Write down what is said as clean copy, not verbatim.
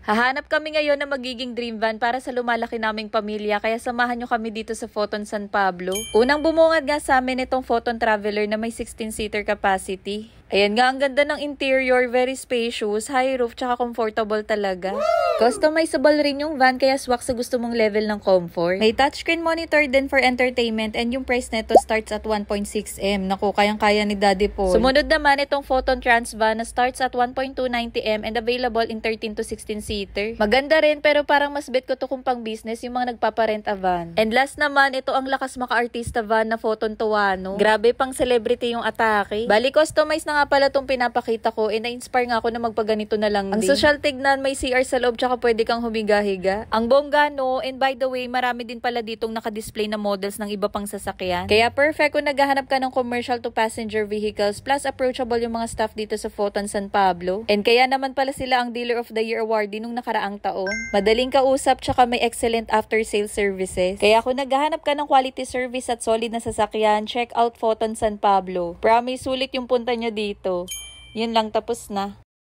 Hahanap kami ngayon na magiging dream van para sa lumalaki naming pamilya, kaya samahan nyo kami dito sa Photon San Pablo. Unang bumungad nga sa amin itong Photon Traveler na may 16-seater capacity. Ayan nga, ang ganda ng interior, very spacious, high roof, tsaka comfortable talaga. Customizable rin yung van, kaya swak sa gusto mong level ng comfort. May touchscreen monitor din for entertainment, and yung price neto starts at 1.6M. Naku, kayang-kaya ni Daddy Paul. Sumunod naman itong Photon Trans van na starts at 1.290M and available in 13 to 16 seater. Maganda rin, pero parang mas bet ko to kung pang business yung mga nagpaparent a van. And last naman, ito ang lakas maka-artista van na Photon Tuano. Grabe, pang celebrity yung atake. Bali, customize na nga pala itong pinapakita ko, and na-inspire nga ako na magpaganito na lang din. Ang social tignan, may CR sa loob, tsaka pwede kang humiga-higa. Ang bongga, no? And by the way, marami din pala ditong nakadisplay na models ng iba pang sasakyan. Kaya perfect kung naghahanap ka ng commercial to passenger vehicles, plus approachable yung mga staff dito sa Photon San Pablo. And kaya naman pala sila ang Dealer of the Year awardee nung nakaraang taon. Madaling kausap, tsaka may excellent after-sales services. Kaya kung naghahanap ka ng quality service at solid na sasakyan, check out Photon San Pablo. Promise, sulit yung punta nyo dito. Yun lang, tapos na.